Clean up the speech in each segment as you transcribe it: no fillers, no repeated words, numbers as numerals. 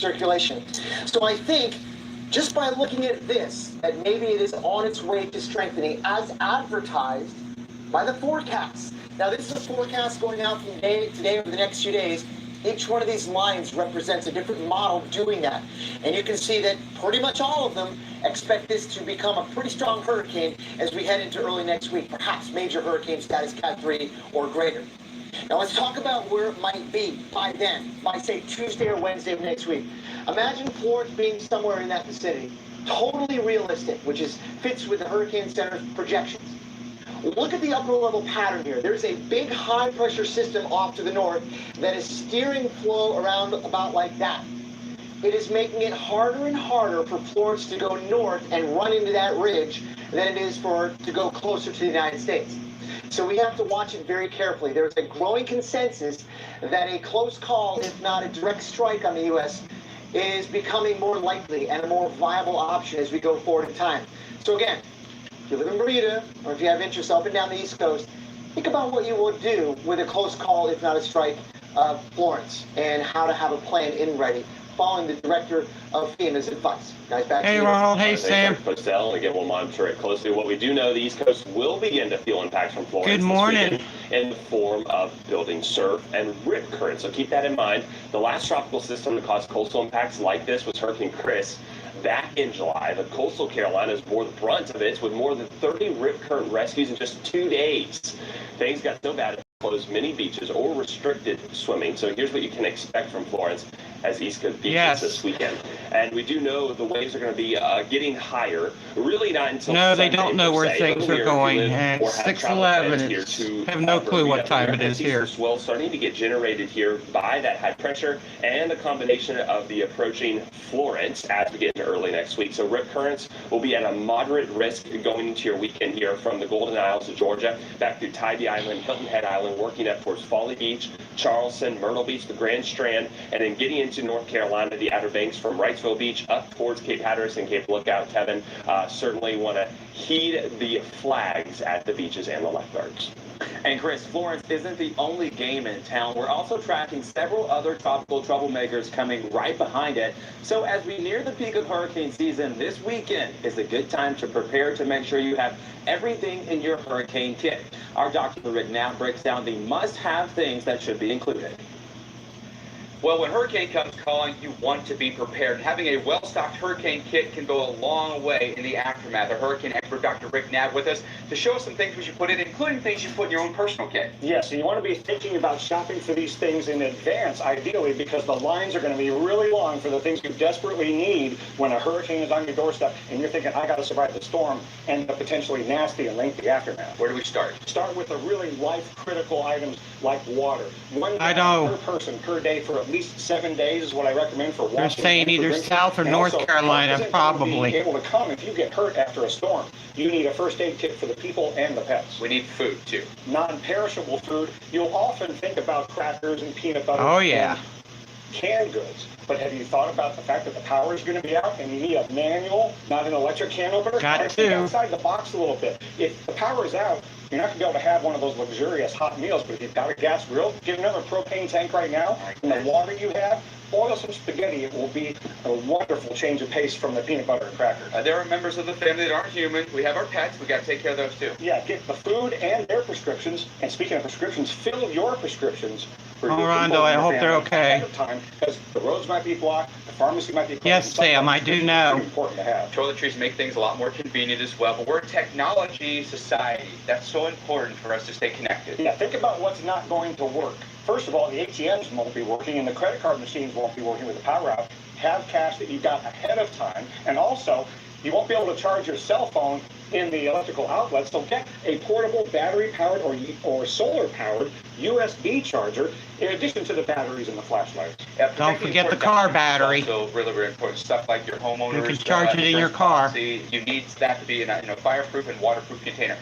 circulation. So I think just by looking at this, that maybe it is on its way to strengthening as advertised by the forecast. Now, this is a forecast going out from today over the next few days. Each one of these lines represents a different model doing that. And you can see that pretty much all of them expect this to become a pretty strong hurricane as we head into early next week, perhaps major hurricane status Cat 3 or greater. Now let's talk about where it might be by then, by say Tuesday or Wednesday of next week. Imagine Florence being somewhere in that vicinity. Totally realistic, which fits with the Hurricane Center's projections. Look at the upper level pattern here. There's a big high pressure system off to the north that is steering flow around about like that. It is making it harder and harder for Florence to go north and run into that ridge than it is to go closer to the United States. So we have to watch it very carefully. There's a growing consensus that a close call, if not a direct strike on the U.S., is becoming more likely and a more viable option as we go forward in time. So again, if you live in Bermuda, or if you have interest up and down the East Coast, think about what you will do with a close call, if not a strike, of Florence, and how to have a plan in ready, following the director of FEMA's advice. Guys, back to you. Hey, Ronald. Hey, Sam. Postel, and again, we'll monitor it closely. What we do know, the East Coast will begin to feel impacts from Florence Good morning. this weekend in the form of building surf and rip current. So keep that in mind. The last tropical system that caused coastal impacts like this was Hurricane Chris back in July. The coastal Carolinas bore the brunt of it with more than 30 rip current rescues in just 2 days. Things got so bad it closed many beaches or restricted swimming. So here's what you can expect from Florence as East Coast beaches this weekend. And we do know the waves are going to be getting higher. Really not until No, Sunday, they don't know where things are going. And or have 6:11. Have no clue what time it is here. Swell starting to get generated here by that high pressure and the combination of the approaching Florence as we get into early next week. So rip currents will be at a moderate risk going into your weekend here from the Golden Isles of Georgia back through Tybee Island, Hilton Head Island, working up towards Folly Beach, Charleston, Myrtle Beach, the Grand Strand, and then getting into North Carolina, the Outer Banks from Wrightsville Beach up towards Cape Hatteras and Cape Lookout. Kevin, certainly want to heed the flags at the beaches and the lifeguards. And Chris, Florence isn't the only game in town. We're also tracking several other tropical troublemakers coming right behind it. So as we near the peak of hurricane season, this weekend is a good time to prepare to make sure you have everything in your hurricane kit. Our Dr. Rick Knapp breaks down the must-have things that should be included. Well, when hurricane comes calling, you want to be prepared. Having a well-stocked hurricane kit can go a long way in the aftermath. Our hurricane expert, Dr. Rick Knapp, with us to show us some things we should put in, including things you put in your own personal kit. Yes, and you want to be thinking about shopping for these things in advance, ideally, because the lines are going to be really long for the things you desperately need when a hurricane is on your doorstep and you're thinking, I got to survive the storm and the potentially nasty and lengthy aftermath. Where do we start? Start with the really life-critical items like water. 1 I gallon know. per person per day for at least 7 days is what I recommend for washing. They're saying and for either drinking. South or And North also, Carolina, help isn't going to probably. be able to come if you get hurt after a storm. You need a first aid kit for the people and the pets. We need food, too. Non-perishable food. You'll often think about crackers and peanut butter. Oh, yeah. And canned goods. But have you thought about the fact that the power is going to be out and you need a manual, not an electric can opener? Got Think to. outside the box a little bit. If the power is out, you're not going to be able to have one of those luxurious hot meals, but if you've got a gas grill, get another propane tank right now, and the water you have, boil some spaghetti. It will be a wonderful change of pace from the peanut butter and cracker. There are members of the family that aren't human. We have our pets. We got to take care of those, too. Yeah, get the food and their prescriptions. And speaking of prescriptions, fill your prescriptions for Oh, your Rondo, people I and your hope they're family okay. ahead of time, because the roads might be blocked, the pharmacy might be closed. Yes, and Sam, I sometimes do it's know. pretty important to have. Toiletries make things a lot more convenient as well, but we're a technology society. That's so important for us to stay connected. Yeah, think about what's not going to work. First of all, the ATMs won't be working and the credit card machines won't be working with the power out. Have cash that you got ahead of time. And also, you won't be able to charge your cell phone in the electrical outlets. So get a portable battery-powered or solar-powered USB charger in addition to the batteries and the flashlights. Don't forget the car battery. So really, really important stuff like your homeowners. You can charge it in your car. Policy. You need that to be in a fireproof and waterproof container.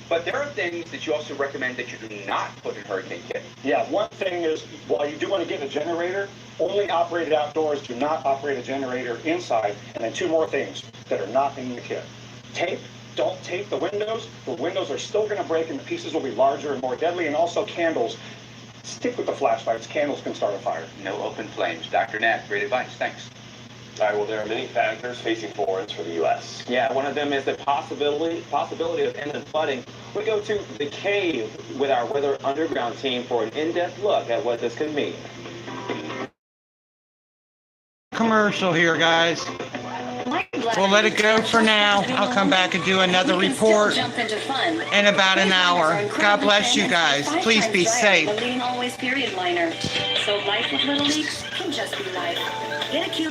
But there are things that you also recommend that you do not put in hurricane kit. Yeah, one thing is, while you do want to get a generator, only operate it outdoors. Do not operate a generator inside. And then 2 more things that are not in the kit. Tape. Don't tape the windows. The windows are still going to break and the pieces will be larger and more deadly. And also candles. stick with the flashlights. Candles can start a fire. No open flames. Dr. Knapp, great advice. Thanks. All right, well, there are many factors facing Florence for the U.S. Yeah, one of them is the possibility of imminent flooding. We go to the cave with our Weather Underground team for an in-depth look at what this could mean. Commercial here, guys. We'll let it go for now. I'll come back and do another report in about an hour. God bless you guys. Please be safe. The leading always period liner. So life with little leaks can just be life. Get a cute